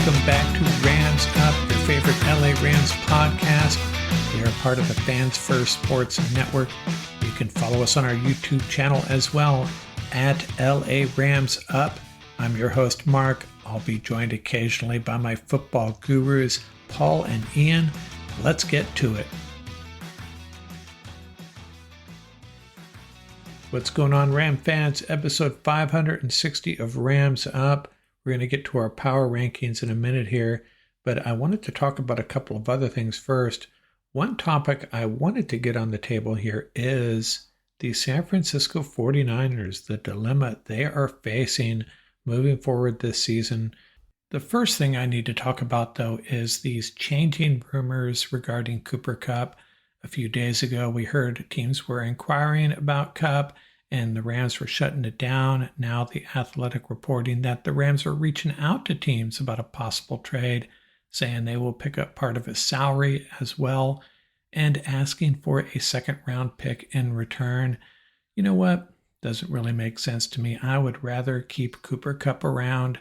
welcome back to Rams Up, your favorite LA Rams podcast. We are part of the Fans First Sports Network. You can follow us on our YouTube channel as well at LA Rams Up. I'm your host, Mark. I'll be joined occasionally by my football gurus, Paul and Ian. Let's get to it. What's going on, Ram fans? Episode 560 of Rams Up. We're going to get to our power rankings in a minute here, but I wanted to talk about a couple of other things first. One topic I wanted to get on the table here is the San Francisco 49ers, the dilemma they are facing moving forward this season. The first thing I need to talk about, though, is these changing rumors regarding Cooper Kupp. A few days ago, we heard teams were inquiring about Kupp, and the Rams were shutting it down. Now the Athletic reporting that the Rams are reaching out to teams about a possible trade, saying they will pick up part of his salary as well, and asking for a second-round pick in return. You know what? Doesn't really make sense to me. I would rather keep Cooper Kupp around.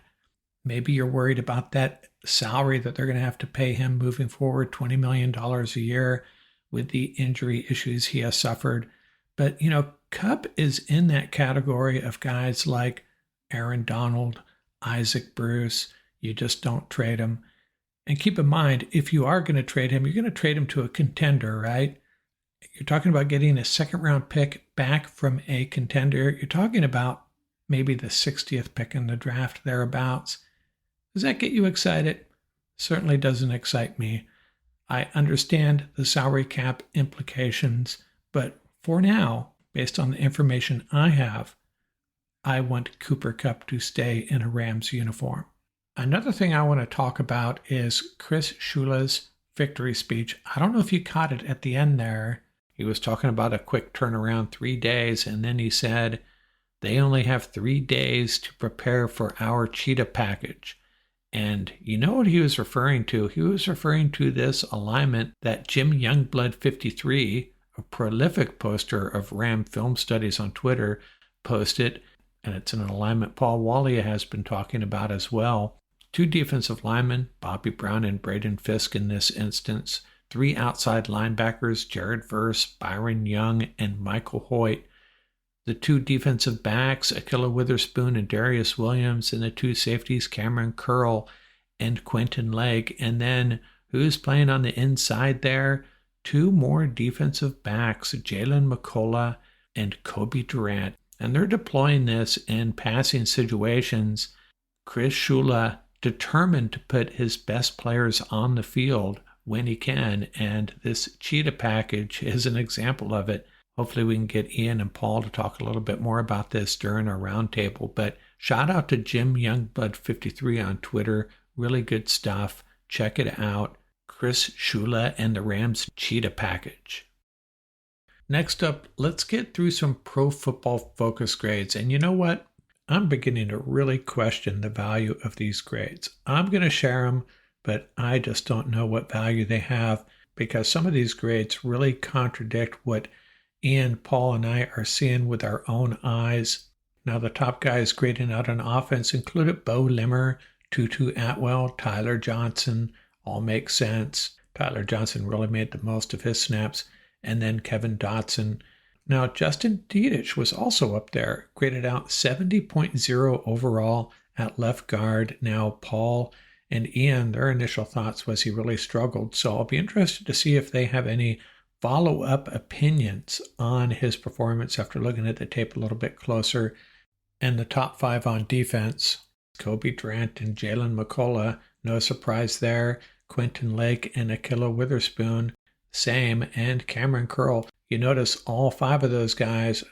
Maybe you're worried about that salary that they're going to have to pay him moving forward, $20 million a year with the injury issues he has suffered. But, Kupp is in that category of guys like Aaron Donald, Isaac Bruce. You just don't trade him. And keep in mind, if you are going to trade him, you're going to trade him to a contender, right? You're talking about getting a second-round pick back from a contender. You're talking about maybe the 60th pick in the draft, thereabouts. Does that get you excited? Certainly doesn't excite me. I understand the salary cap implications, but for now, based on the information I have, I want Cooper Kupp to stay in a Rams uniform. Another thing I want to talk about is Chris Shula's victory speech. I don't know if you caught it at the end there. He was talking about a quick turnaround, 3 days, and then he said, they only have 3 days to prepare for our Cheetah package. And you know what he was referring to? He was referring to this alignment that Jim Youngblood 53, a prolific poster of Ram film studies on Twitter, posted, and it's an alignment Paul Walia has been talking about as well. 2 defensive linemen, Bobby Brown and Braden Fisk in this instance, 3 outside linebackers, Jared Verse, Byron Young, and Michael Hoyt. The 2 defensive backs, Akilla Witherspoon and Darius Williams, and the 2 safeties, Cameron Curl and Quentin Lake. And then who's playing on the inside there? 2 more defensive backs, Jalen McCullough and Kobe Durant. And they're deploying this in passing situations. Chris Shula determined to put his best players on the field when he can, and this Cheetah package is an example of it. Hopefully we can get Ian and Paul to talk a little bit more about this during our roundtable. But shout out to Jim Youngblood 53 on Twitter. Really good stuff. Check it out. Chris Shula and the Rams Cheetah package. Next up, let's get through some Pro Football Focus grades. And you know what? I'm beginning to really question the value of these grades. I'm going to share them, but I just don't know what value they have, because some of these grades really contradict what Ian, Paul, and I are seeing with our own eyes. Now, the top guys grading out on offense included Bo Limmer, Tutu Atwell, Tyler Johnson. All make sense. Tyler Johnson really made the most of his snaps. And then Kevin Dotson. Now, Justin Dietich was also up there, graded out 70.0 overall at left guard. Now, Paul and Ian, their initial thoughts was he really struggled. So I'll be interested to see if they have any follow-up opinions on his performance after looking at the tape a little bit closer. And the top 5 on defense, Kobe Durant and Jalen McCullough, no surprise there. Quentin Lake and Akilla Witherspoon, same, and Cameron Curl. You notice all 5 of those guys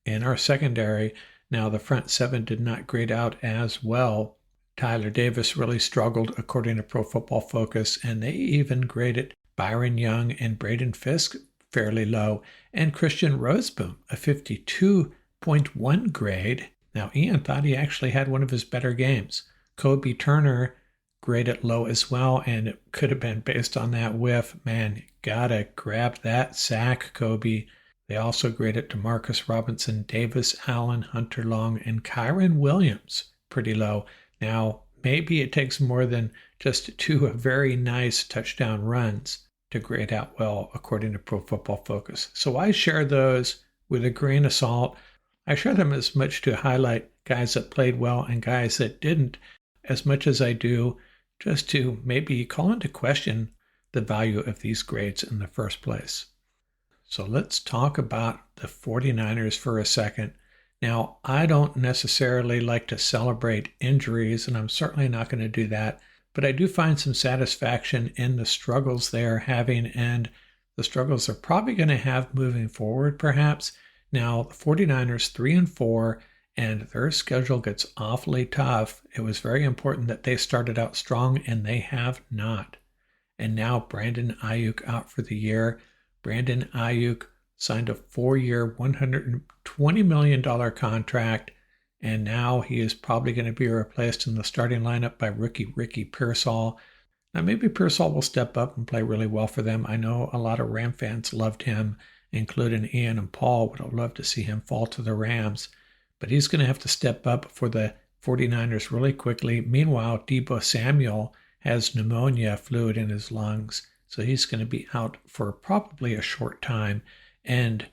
in our secondary. Now, the front 7 did not grade out as well. Tyler Davis really struggled, according to Pro Football Focus, and they even graded Byron Young and Braden Fisk fairly low, and Christian Roseboom, a 52.1 grade. Now, Ian thought he actually had one of his better games. Kobe Turner graded low as well, and it could have been based on that whiff. Man, gotta grab that sack, Kobe. They also graded DeMarcus Robinson, Davis Allen, Hunter Long, and Kyron Williams pretty low. Now, maybe it takes more than just two very nice touchdown runs to grade out well, according to Pro Football Focus. So I share those with a grain of salt. I share them as much to highlight guys that played well and guys that didn't, as much as I do just to maybe call into question the value of these grades in the first place. So let's talk about the 49ers for a second. Now, I don't necessarily like to celebrate injuries, and I'm certainly not going to do that, but I do find some satisfaction in the struggles they are having and the struggles they're probably going to have moving forward, perhaps. Now, the 49ers 3-4, and their schedule gets awfully tough. It was very important that they started out strong, and they have not. And now Brandon Ayuk out for the year. Brandon Ayuk signed a 4-year, $120 million contract, and now he is probably going to be replaced in the starting lineup by rookie Ricky Pearsall. Now, maybe Pearsall will step up and play really well for them. I know a lot of Ram fans loved him, including Ian and Paul would have loved to see him fall to the Rams, but he's going to have to step up for the 49ers really quickly. Meanwhile, Deebo Samuel has pneumonia fluid in his lungs, so he's going to be out for probably a short time. And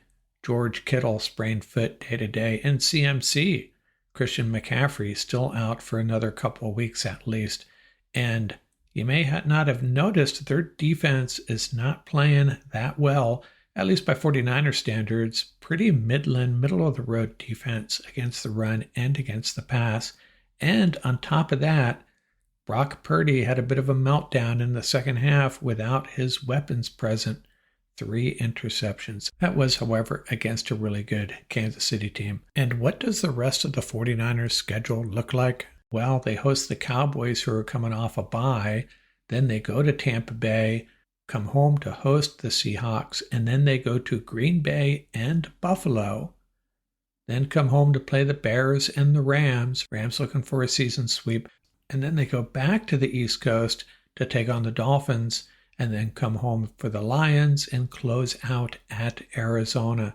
George Kittle sprained foot day-to-day, and CMC, Christian McCaffrey, still out for another couple of weeks at least. And you may not have noticed their defense is not playing that well, at least by 49er standards. Pretty middle-of-the-road defense against the run and against the pass. And on top of that, Brock Purdy had a bit of a meltdown in the second half without his weapons present. 3 interceptions. That was, however, against a really good Kansas City team. And what does the rest of the 49ers schedule look like? Well, they host the Cowboys, who are coming off a bye. Then they go to Tampa Bay, come home to host the Seahawks, and then they go to Green Bay and Buffalo. Then come home to play the Bears and the Rams. Rams looking for a season sweep. And then they go back to the East Coast to take on the Dolphins, and then come home for the Lions and close out at Arizona.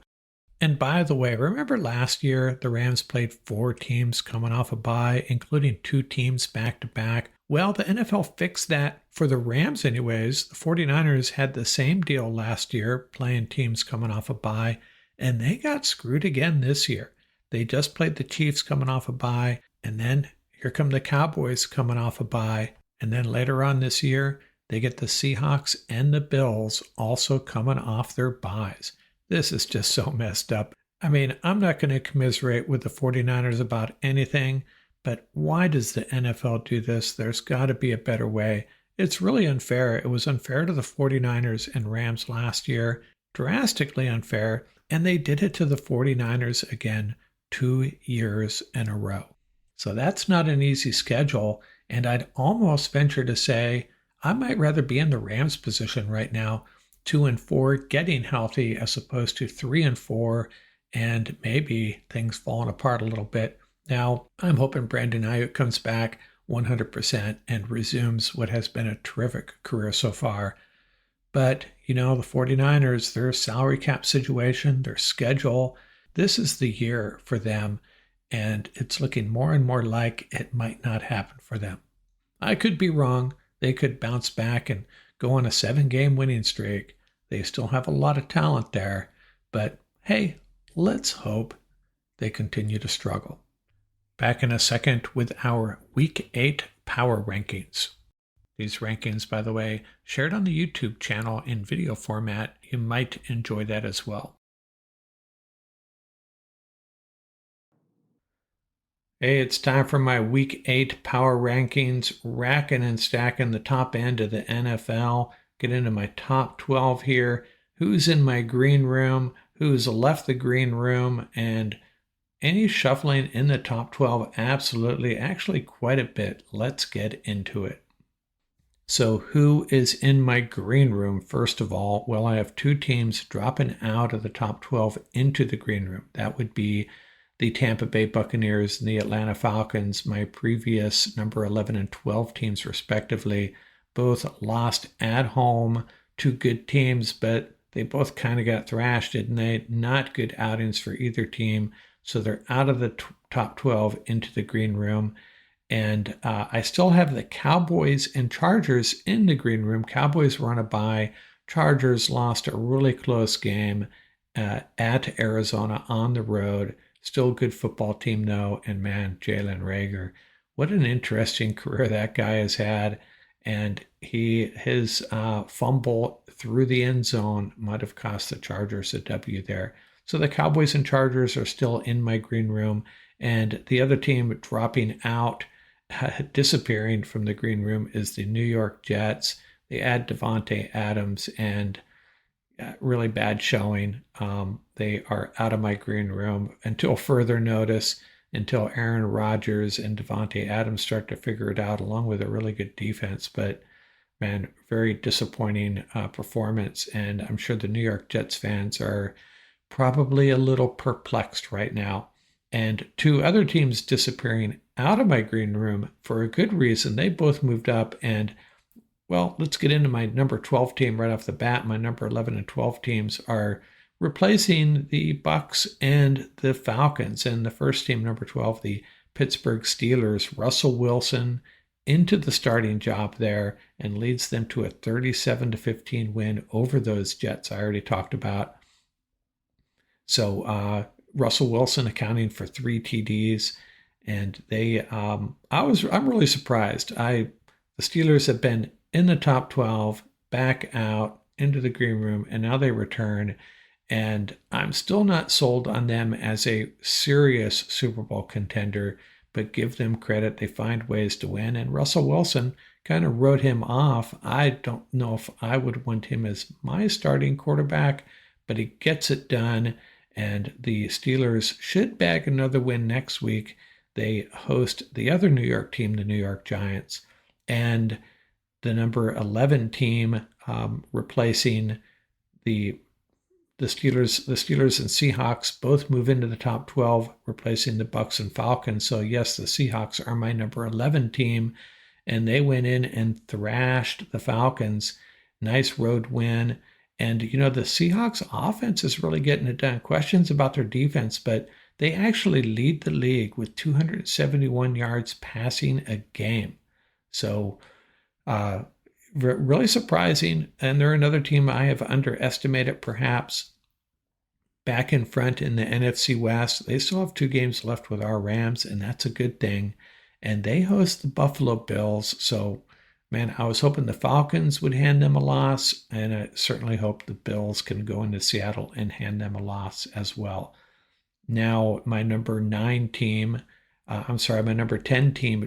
And by the way, remember last year the Rams played 4 teams coming off a bye, including 2 teams back-to-back? Well, the NFL fixed that for the Rams anyways. The 49ers had the same deal last year, playing teams coming off a bye, and they got screwed again this year. They just played the Chiefs coming off a bye, and then here come the Cowboys coming off a bye, and then later on this year, they get the Seahawks and the Bills also coming off their byes. This is just so messed up. I mean, I'm not going to commiserate with the 49ers about anything, but why does the NFL do this? There's got to be a better way. It's really unfair. It was unfair to the 49ers and Rams last year, drastically unfair, and they did it to the 49ers again 2 years in a row. So that's not an easy schedule, and I'd almost venture to say I might rather be in the Rams position right now, 2-4, getting healthy, as opposed to 3-4, and maybe things falling apart a little bit. Now, I'm hoping Brandon Ayuk comes back 100% and resumes what has been a terrific career so far. But, the 49ers, their salary cap situation, their schedule, this is the year for them, and it's looking more and more like it might not happen for them. I could be wrong. They could bounce back and go on a 7-game winning streak. They still have a lot of talent there. But hey, let's hope they continue to struggle. Back in a second with our Week 8 Power Rankings. These rankings, by the way, shared on the YouTube channel in video format. You might enjoy that as well. Hey, it's time for my Week 8 Power Rankings, racking and stacking the top end of the NFL. Get into my top 12 here. Who's in my green room? Who's left the green room? And any shuffling in the top 12? Absolutely, actually quite a bit. Let's get into it. So who is in my green room, first of all? Well, I have 2 teams dropping out of the top 12 into the green room. That would be the Tampa Bay Buccaneers and the Atlanta Falcons, my previous number 11 and 12 teams respectively. Both lost at home to good teams, but they both kind of got thrashed, didn't they? Not good outings for either team. So they're out of the top 12 into the green room. And I still have the Cowboys and Chargers in the green room. Cowboys were on a bye. Chargers lost a really close game at Arizona on the road. Still a good football team, though. And man, Jalen Reagor, what an interesting career that guy has had. And his fumble through the end zone might have cost the Chargers a W there. So the Cowboys and Chargers are still in my green room. And the other team dropping out, disappearing from the green room, is the New York Jets. They add Devontae Adams, and really bad showing. They are out of my green room until further notice, until Aaron Rodgers and Devontae Adams start to figure it out, along with a really good defense. But man, very disappointing performance. And I'm sure the New York Jets fans are probably a little perplexed right now. And two other teams disappearing out of my green room for a good reason. They both moved up. And well, let's get into my number 12 team right off the bat. My number 11 and 12 teams are replacing the Bucks and the Falcons. And the first team, number 12, the Pittsburgh Steelers, Russell Wilson into the starting job there and leads them to a 37-15 win over those Jets I already talked about. So Russell Wilson accounting for 3 TDs, and I'm really surprised. The Steelers have been in the top 12, back out into the green room, and now they return. And I'm still not sold on them as a serious Super Bowl contender, but give them credit. They find ways to win. And Russell Wilson kind of wrote him off. I don't know if I would want him as my starting quarterback, but he gets it done. And the Steelers should bag another win next week. They host the other New York team, the New York Giants. And the number 11 team replacing the Steelers. The Steelers and Seahawks both move into the top 12, replacing the Bucks and Falcons. So yes, the Seahawks are my number 11 team, and they went in and thrashed the Falcons. Nice road win. And, the Seahawks offense is really getting it done. Questions about their defense, but they actually lead the league with 271 yards passing a game. So really surprising. And they're another team I have underestimated, perhaps. Back in front in the NFC West, they still have 2 games left with our Rams, and that's a good thing. And they host the Buffalo Bills. So, man, I was hoping the Falcons would hand them a loss, and I certainly hope the Bills can go into Seattle and hand them a loss as well. Now, my number 10 team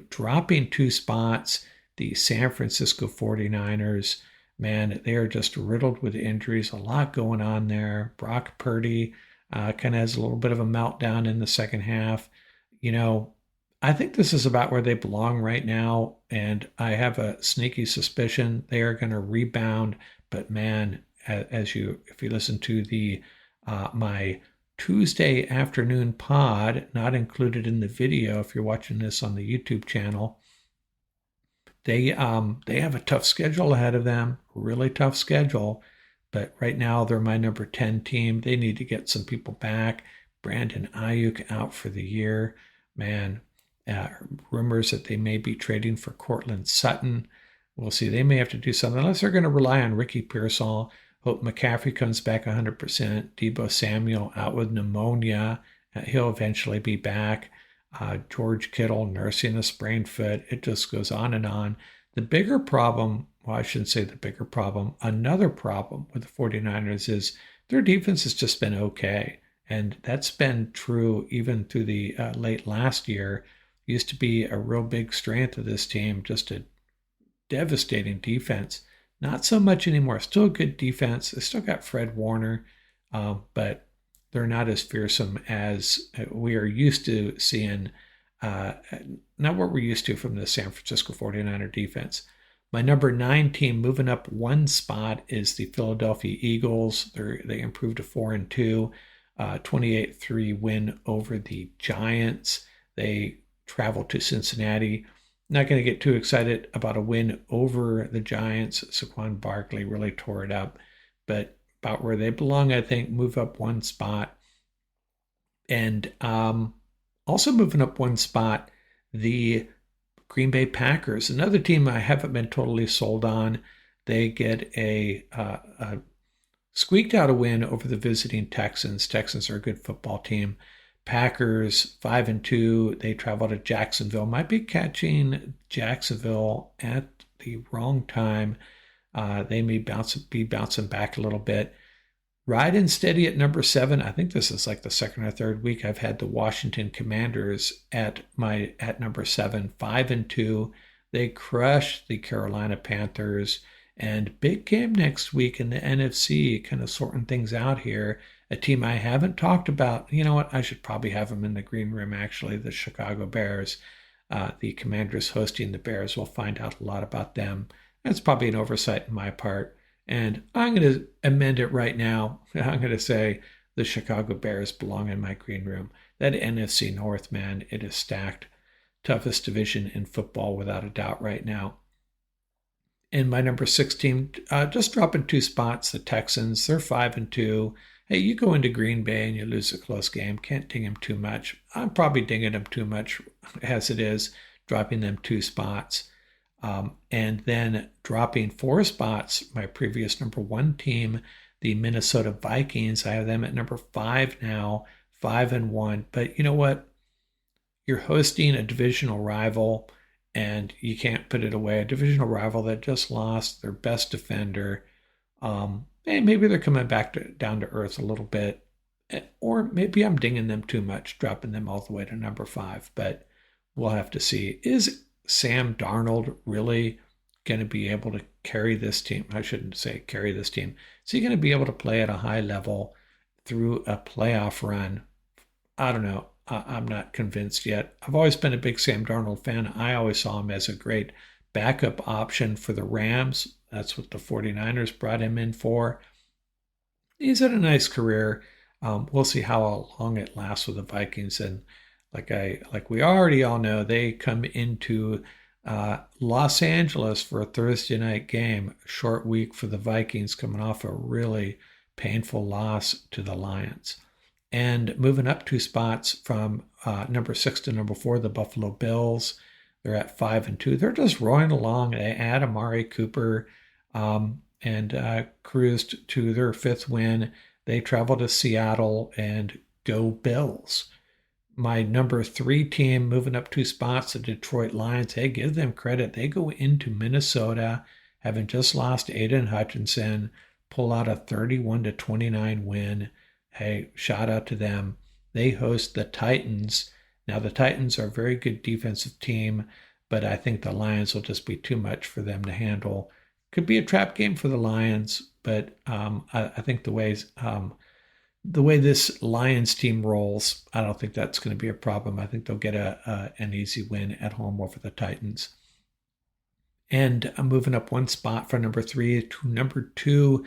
dropping 2 spots, the San Francisco 49ers. Man, they are just riddled with injuries, a lot going on there. Brock Purdy kind of has a little bit of a meltdown in the second half. I think this is about where they belong right now, and I have a sneaky suspicion they are going to rebound. But man, if you listen to the my Tuesday afternoon pod, not included in the video, if you're watching this on the YouTube channel, they have a tough schedule ahead of them, really tough schedule. But right now they're my number 10 team. They need to get some people back. Brandon Ayuk out for the year, man. Rumors that they may be trading for Cortland Sutton. We'll see. They may have to do something, unless they're going to rely on Ricky Pearsall. Hope McCaffrey comes back 100%. Deebo Samuel out with pneumonia. He'll eventually be back. George Kittle nursing a sprained foot. It just goes on and on. The bigger problem, well, I shouldn't say the bigger problem, another problem with the 49ers is their defense has just been okay. And that's been true even through the late last year. Used to be a real big strength of this team, just a devastating defense. Not so much anymore. Still a good defense. They still got Fred Warner, but they're not as fearsome as we are used to seeing, not what we're used to from the San Francisco 49er defense. My number 9 team moving up 1 spot is the Philadelphia Eagles. They improved to 4-2, 28-3 win over the Giants. They travel to Cincinnati. Not going to get too excited about a win over the Giants. Saquon Barkley really tore it up, but about where they belong, I think. Move up 1 spot. And also moving up 1 spot, the Green Bay Packers, another team I haven't been totally sold on. They get a squeaked out a win over the visiting Texans. Texans are a good football team. Packers 5-2. They travel to Jacksonville. Might be catching Jacksonville at the wrong time. They may be bouncing back a little bit. Riding steady at number 7. I think this is like the second or third week I've had the Washington Commanders at number 7, 5-2. They crushed the Carolina Panthers. And big game next week in the NFC, kind of sorting things out here. A team I haven't talked about. You know what? I should probably have them in the green room, actually, the Chicago Bears. The Commanders hosting the Bears. We'll find out a lot about them. That's probably an oversight on my part. And I'm going to amend it right now. I'm going to say the Chicago Bears belong in my green room. That NFC North, man, it is stacked. Toughest division in football without a doubt right now. And my number 6 team, just dropping 2 spots, the Texans. They're 5-2. Hey, you go into Green Bay and you lose a close game. Can't ding them too much. I'm probably dinging them too much as it is, dropping them 2 spots. And then dropping 4 spots, my previous number 1 team, the Minnesota Vikings. I have them at number 5 now, 5-1. But you know what? You're hosting a divisional rival, and you can't put it away. A divisional rival that just lost their best defender. And maybe they're coming back down to earth a little bit. Or maybe I'm dinging them too much, dropping them all the way to number 5. But we'll have to see. Is Sam Darnold really going to be able to carry this team? I shouldn't say carry this team. Is he going to be able to play at a high level through a playoff run? I don't know. I'm not convinced yet. I've always been a big Sam Darnold fan. I always saw him as a great backup option for the Rams. That's what the 49ers brought him in for. He's had a nice career. We'll see how long it lasts with the Vikings. And like we already all know, they come into Los Angeles for a Thursday night game. A short week for the Vikings, coming off a really painful loss to the Lions. And moving up 2 spots from number 6 to number 4, the Buffalo Bills. They're at 5-2. They're just rolling along. They add Amari Cooper and cruised to their 5th win. They travel to Seattle and go Bills. My number 3 team moving up 2 spots, the Detroit Lions. Hey, give them credit. They go into Minnesota, having just lost Aiden Hutchinson, pull out a 31-29 win. Hey, shout out to them. They host the Titans. Now, the Titans are a very good defensive team, but I think the Lions will just be too much for them to handle. Could be a trap game for the Lions, but I think the way this Lions team rolls, I don't think that's going to be a problem. I think they'll get an easy win at home over the Titans. And I'm moving up 1 spot from number 3 to number 2.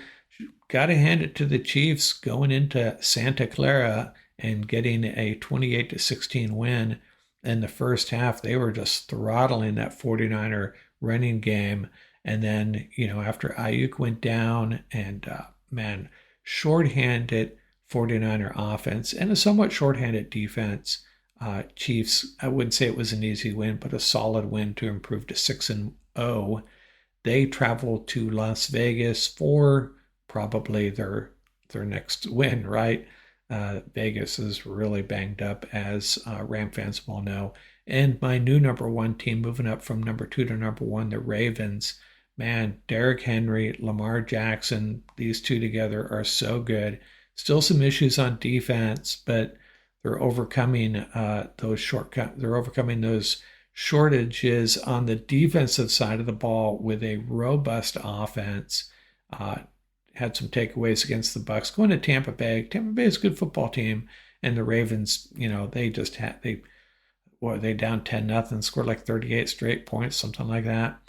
Got to hand it to the Chiefs going into Santa Clara and getting a 28-16 win in the first half. They were just throttling that 49er running game. And then, after Ayuk went down and, shorthanded 49er offense and a somewhat shorthanded defense, Chiefs, I wouldn't say it was an easy win, but a solid win to improve to 6-0. They traveled to Las Vegas for probably their next win, right? Vegas is really banged up, as Ram fans will know. And my new number 1 team, moving up from number 2 to number 1, the Ravens. Man, Derrick Henry, Lamar Jackson, these two together are so good. Still some issues on defense, but they're overcoming those shortages on the defensive side of the ball with a robust offense. Had some takeaways against the Bucks. Going to Tampa Bay. Tampa Bay is a good football team, and the Ravens, they just they down 10-0, scored like 38 straight points, something like that.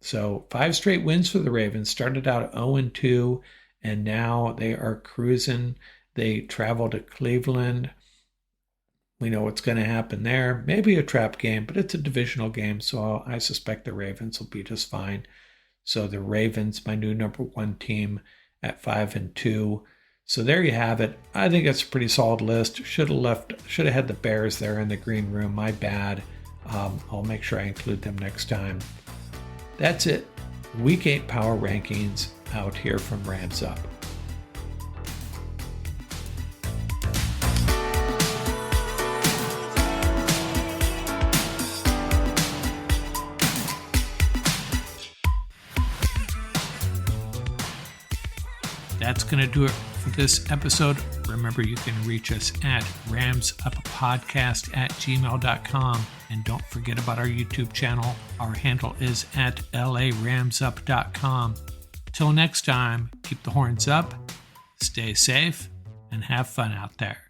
So 5 straight wins for the Ravens. Started out 0-2, and now they are cruising. They travel to Cleveland. We know what's going to happen there. Maybe a trap game, but it's a divisional game, so I suspect the Ravens will be just fine. So the Ravens, my new number 1 team, at 5-2. So there you have it. I think that's a pretty solid list. Should have had the Bears there in the green room. My bad. I'll make sure I include them next time. That's it. Week 8 power rankings out here from Rams Up. That's going to do it for this episode. Remember, you can reach us at ramsuppodcast@gmail.com. And don't forget about our YouTube channel. Our handle is at laramsup.com. Till next time, keep the horns up, stay safe, and have fun out there.